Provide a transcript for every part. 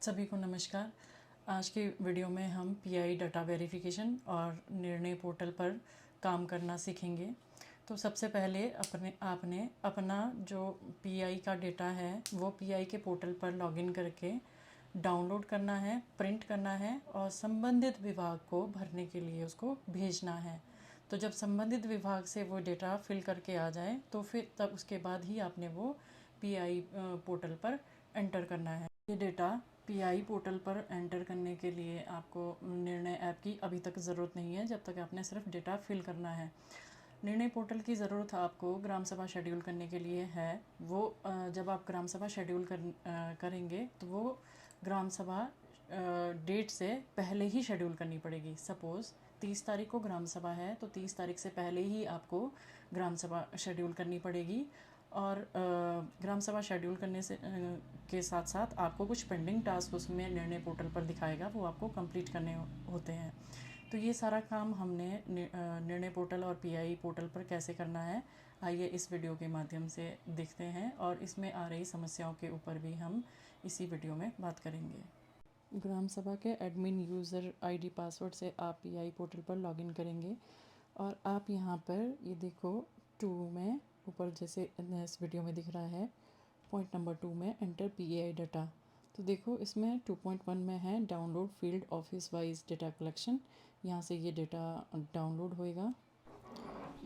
सभी को नमस्कार। आज के वीडियो में हम पीआई डाटा वेरिफिकेशन और निर्णय पोर्टल पर काम करना सीखेंगे। तो सबसे पहले आपने अपना जो पीआई का डेटा है वो पीआई के पोर्टल पर लॉगिन करके डाउनलोड करना है, प्रिंट करना है और संबंधित विभाग को भरने के लिए उसको भेजना है। तो जब संबंधित विभाग से वो डेटा फिल करके आ जाए तो फिर तब उसके बाद ही आपने वो पीआई पोर्टल पर एंटर करना है। ये डेटा पीआई पोर्टल पर एंटर करने के लिए आपको निर्णय ऐप की अभी तक ज़रूरत नहीं है, जब तक आपने सिर्फ डेटा फिल करना है। निर्णय पोर्टल की ज़रूरत आपको ग्राम सभा शेड्यूल करने के लिए है। वो जब आप ग्राम सभा शेड्यूल करेंगे तो वो ग्राम सभा डेट से पहले ही शेड्यूल करनी पड़ेगी। सपोज़ 30 तारीख को ग्राम सभा है तो 30 तारीख से पहले ही आपको ग्राम सभा शेड्यूल करनी पड़ेगी। और ग्राम सभा शेड्यूल करने से के साथ साथ आपको कुछ पेंडिंग टास्क उसमें निर्णय पोर्टल पर दिखाएगा, वो आपको कंप्लीट करने होते हैं। तो ये सारा काम हमने निर्णय पोर्टल और पीआई पोर्टल पर कैसे करना है, आइए इस वीडियो के माध्यम से देखते हैं और इसमें आ रही समस्याओं के ऊपर भी हम इसी वीडियो में बात करेंगे। ग्राम सभा के एडमिन यूज़र आईडी पासवर्ड से आप पीआई पोर्टल पर लॉगिन करेंगे और आप यहाँ पर ये देखो 2 में ऊपर जैसे इस वीडियो में दिख रहा है पॉइंट नंबर 2 में एंटर पीआई डाटा। तो देखो इसमें 2.1 में है download field office wise data collection. यहाँ से ये डेटा डाउनलोड होएगा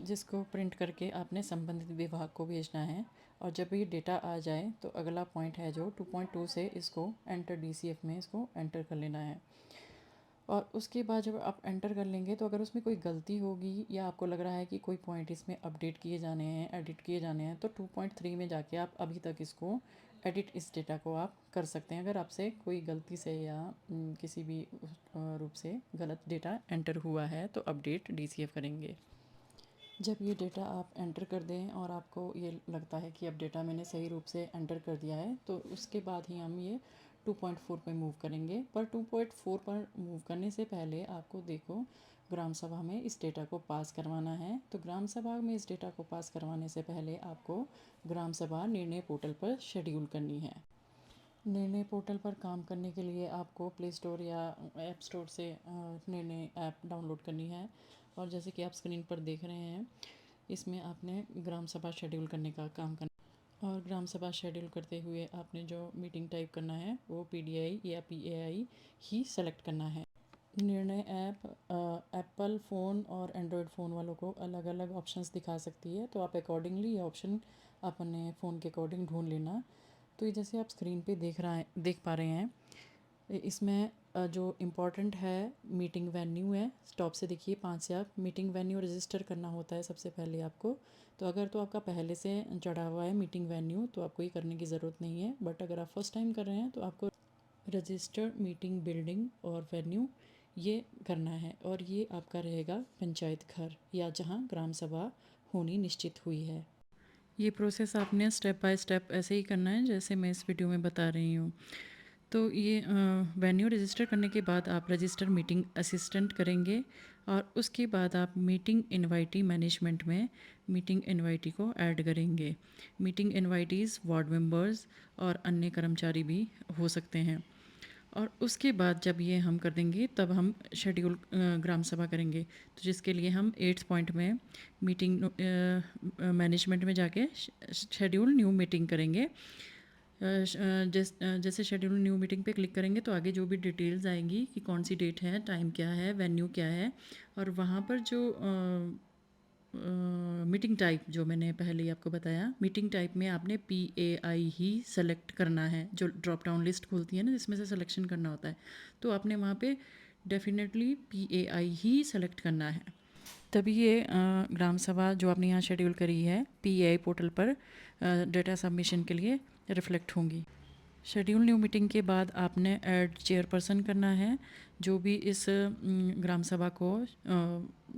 जिसको प्रिंट करके आपने संबंधित विभाग को भेजना है। और जब ये डेटा आ जाए तो अगला पॉइंट है जो 2.2 से इसको एंटर डीसीएफ में इसको एंटर कर लेना है। और उसके बाद जब आप एंटर कर लेंगे तो अगर उसमें कोई गलती होगी या आपको लग रहा है कि कोई पॉइंट इसमें अपडेट किए जाने हैं, एडिट किए जाने हैं, तो 2.3 में जाके आप अभी तक इसको एडिट इस डेटा को आप कर सकते हैं अगर आपसे कोई गलती से या किसी भी रूप से गलत डेटा एंटर हुआ है तो अपडेट डीसीएफ करेंगे। जब ये डेटा आप एंटर कर दें और आपको ये लगता है कि अब डेटा मैंने सही रूप से एंटर कर दिया है तो उसके बाद ही हम ये 2.4 पे मूव करेंगे। पर 2.4 पर मूव करने से पहले आपको देखो ग्राम सभा में इस डेटा को पास करवाना है। तो ग्राम सभा में इस डेटा को पास करवाने से पहले आपको ग्राम सभा निर्णय पोर्टल पर शेड्यूल करनी है। निर्णय पोर्टल पर काम करने के लिए आपको प्ले स्टोर या ऐप स्टोर से निर्णय ऐप डाउनलोड करनी है। और जैसे कि आप स्क्रीन पर देख रहे हैं इसमें आपने ग्राम सभा शेड्यूल करने का काम करना और ग्राम सभा शेड्यूल करते हुए आपने जो मीटिंग टाइप करना है वो पीडीआई या पीएआई ही सेलेक्ट करना है। निर्णय ऐप एप्पल फ़ोन और एंड्रॉयड फ़ोन वालों को अलग अलग ऑप्शंस दिखा सकती है, तो आप अकॉर्डिंगली ये ऑप्शन अपने फ़ोन के अकॉर्डिंग ढूंढ लेना। तो ये जैसे आप स्क्रीन पे देख पा रहे हैं इसमें जो इम्पोर्टेंट है मीटिंग वेन्यू है। टॉप से देखिए 5 से आप मीटिंग वेन्यू रजिस्टर करना होता है सबसे पहले आपको। तो अगर तो आपका पहले से चढ़ा हुआ है मीटिंग वेन्यू तो आपको ये करने की ज़रूरत नहीं है, बट अगर आप फर्स्ट टाइम कर रहे हैं तो आपको रजिस्टर मीटिंग बिल्डिंग और वेन्यू ये करना है। और ये आपका रहेगा पंचायत घर या जहाँ ग्राम सभा होनी निश्चित हुई है। ये प्रोसेस आपने स्टेप बाय स्टेप ऐसे ही करना है जैसे मैं इस वीडियो में बता रही हूँ। तो ये वेन्यू रजिस्टर करने के बाद आप रजिस्टर मीटिंग असिस्टेंट करेंगे और उसके बाद आप मीटिंग इनवाइटी मैनेजमेंट में मीटिंग इनवाइटी को ऐड करेंगे। मीटिंग इनवाइटीज़ वार्ड मेंबर्स और अन्य कर्मचारी भी हो सकते हैं। और उसके बाद जब ये हम कर देंगे तब हम शेड्यूल ग्राम सभा करेंगे। तो जिसके लिए हम 8 पॉइंट में मीटिंग मैनेजमेंट में जाके शेड्यूल न्यू मीटिंग करेंगे। जैसे शेड्यूल न्यू मीटिंग पे क्लिक करेंगे तो आगे जो भी डिटेल्स आएंगी कि कौन सी डेट है, टाइम क्या है, वेन्यू क्या है और वहाँ पर जो मीटिंग टाइप जो मैंने पहले ही आपको बताया, मीटिंग टाइप में आपने पीएआई ही सेलेक्ट करना है। जो ड्रॉप डाउन लिस्ट खुलती है ना जिसमें से सिलेक्शन करना होता है, तो आपने वहाँ पे डेफिनेटली पीएआई ही सेलेक्ट करना है। तभी ये ग्राम सभा जो आपने यहाँ शेड्यूल करी है पीएआई पोर्टल पर डेटा सबमिशन के लिए रिफ्लेक्ट होंगी। शेड्यूल न्यू मीटिंग के बाद आपने ऐड चेयरपर्सन करना है। जो भी इस ग्राम सभा को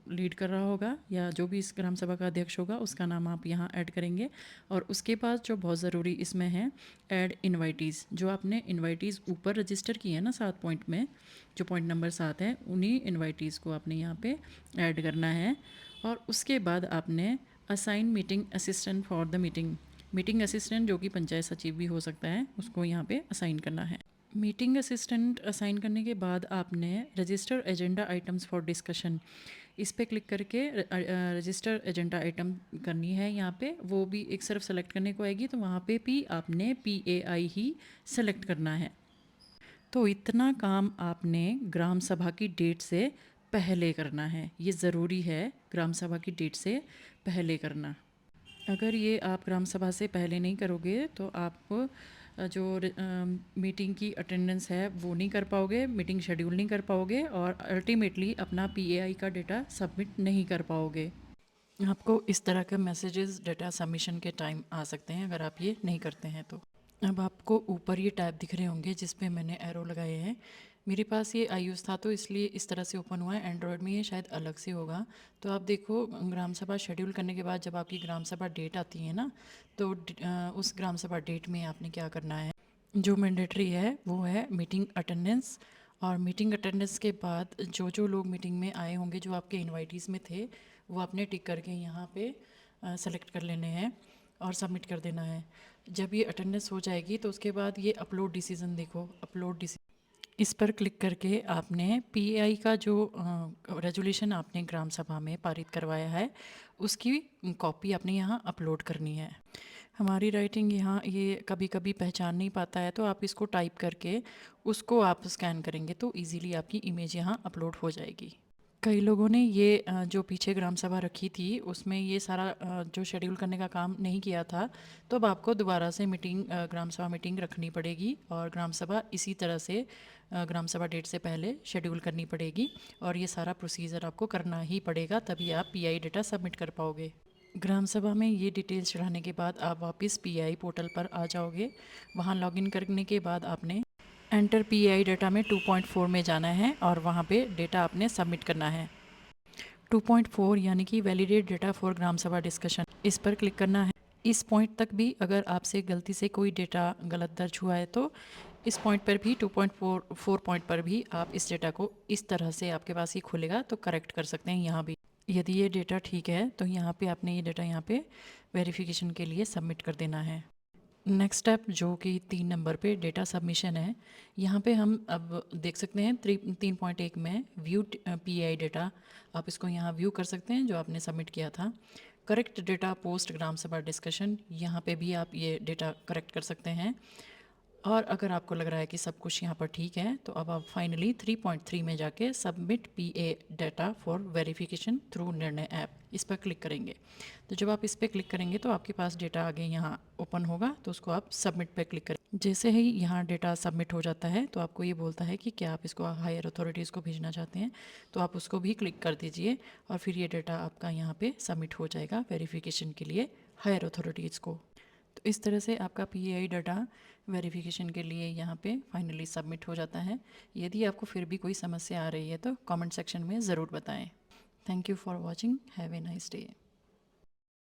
लीड कर रहा होगा या जो भी इस ग्राम सभा का अध्यक्ष होगा उसका नाम आप यहाँ ऐड करेंगे। और उसके बाद जो बहुत ज़रूरी इसमें है ऐड इनवाइटीज़। जो आपने इनवाइटीज़ ऊपर रजिस्टर की है ना 7 पॉइंट में, जो पॉइंट नंबर 7 है, उन्हीं इनवाइटीज़ को आपने यहाँ पे ऐड करना है। और उसके बाद आपने assign meeting assistant for the meeting. Meeting assistant जो कि पंचायत सचिव भी हो सकता है, उसको यहाँ पे असाइन करना है। मीटिंग असिस्टेंट असाइन करने के बाद आपने register agenda items for discussion इस पे क्लिक करके रजिस्टर एजेंडा आइटम करनी है। यहाँ पे वो भी एक सिर्फ सेलेक्ट करने को आएगी, तो वहाँ पे भी आपने PAI ही सेलेक्ट करना है। तो इतना काम आपने ग्राम सभा की डेट से पहले करना है। ये ज़रूरी है ग्राम सभा की डेट से पहले करना। अगर ये आप ग्राम सभा से पहले नहीं करोगे तो आप जो मीटिंग की अटेंडेंस है वो नहीं कर पाओगे, मीटिंग शेड्यूल नहीं कर पाओगे और अल्टीमेटली अपना PAI का डेटा सबमिट नहीं कर पाओगे। आपको इस तरह के मैसेजेस डेटा सबमिशन के टाइम आ सकते हैं अगर आप ये नहीं करते हैं तो। अब आपको ऊपर ये टैब दिख रहे होंगे जिस पे मैंने एरो लगाए हैं। मेरे पास ये iOS था तो इसलिए इस तरह से ओपन हुआ है, एंड्रॉयड में ये शायद अलग से होगा। तो आप देखो ग्राम सभा शेड्यूल करने के बाद जब आपकी ग्राम सभा डेट आती है ना, तो उस ग्राम सभा डेट में आपने क्या करना है, जो मैंडेटरी है वो है मीटिंग अटेंडेंस। और मीटिंग अटेंडेंस के बाद जो जो लोग मीटिंग में आए होंगे जो आपके इन्वाइटीज़ में थे, वो आपने टिक करके यहाँ पे सेलेक्ट कर लेने हैं और सबमिट कर देना है। जब ये अटेंडेंस हो जाएगी तो उसके बाद ये अपलोड डिसीजन देखो, अपलोड डिसीजन इस पर क्लिक करके आपने PAI का जो रेजोल्यूशन आपने ग्राम सभा में पारित करवाया है उसकी कॉपी आपने यहाँ अपलोड करनी है। हमारी राइटिंग यहाँ ये कभी कभी पहचान नहीं पाता है, तो आप इसको टाइप करके उसको आप स्कैन करेंगे तो इजीली आपकी इमेज यहाँ अपलोड हो जाएगी। कई लोगों ने ये जो पीछे ग्राम सभा रखी थी उसमें ये सारा जो शेड्यूल करने का काम नहीं किया था, तो अब आपको दोबारा से मीटिंग ग्राम सभा मीटिंग रखनी पड़ेगी और ग्राम सभा इसी तरह से ग्राम सभा डेट से पहले शेड्यूल करनी पड़ेगी और ये सारा प्रोसीजर आपको करना ही पड़ेगा, तभी आप PAI डेटा सबमिट कर पाओगे। ग्राम सभा में ये डिटेल्स चढ़ाने के बाद आप वापस PAI पोर्टल पर आ जाओगे। वहाँ लॉगिन करने के बाद आपने एंटर PAI डेटा में 2.4 में जाना है और वहाँ पे डेटा आपने सबमिट करना है। 2.4 यानी कि वैलिडेट डेटा फॉर ग्राम सभा डिस्कशन, इस पर क्लिक करना है। इस पॉइंट तक भी अगर आपसे गलती से कोई डेटा गलत दर्ज हुआ है तो इस पॉइंट पर भी 2.4 पॉइंट पर भी आप इस डेटा को इस तरह से आपके पास ही खुलेगा तो करेक्ट कर सकते हैं यहाँ भी। यदि ये डेटा ठीक है तो यहाँ पे आपने ये डेटा यहाँ पे वेरिफिकेशन के लिए सबमिट कर देना है। नेक्स्ट स्टेप जो कि 3 नंबर पे डेटा सबमिशन है, यहाँ पे हम अब देख सकते हैं 3.1 में व्यू PAI डेटा, आप इसको यहाँ व्यू कर सकते हैं जो आपने सबमिट किया था। करेक्ट डेटा पोस्ट ग्राम सभा डिस्कशन, यहाँ पे भी आप ये डेटा करेक्ट कर सकते हैं। और अगर आपको लग रहा है कि सब कुछ यहाँ पर ठीक है तो अब आप फाइनली 3.3 में जाके submit PA data for verification through निर्णय ऐप, इस पर क्लिक करेंगे। तो जब आप इस पर क्लिक करेंगे तो आपके पास डेटा आगे यहाँ ओपन होगा, तो उसको आप सबमिट पे क्लिक करें। जैसे ही यहाँ डेटा सबमिट हो जाता है तो आपको ये बोलता है कि क्या आप इसको हायर अथॉरिटीज़ को भेजना चाहते हैं, तो आप उसको भी क्लिक कर दीजिए और फिर ये डेटा आपका यहाँ पे सबमिट हो जाएगा वेरिफिकेशन के लिए हायर अथॉरिटीज़ को। तो इस तरह से आपका PAI डाटा वेरिफिकेशन के लिए यहाँ पे फाइनली सबमिट हो जाता है। यदि आपको फिर भी कोई समस्या आ रही है तो कमेंट सेक्शन में ज़रूर बताएं। Thank you for watching, have a nice day.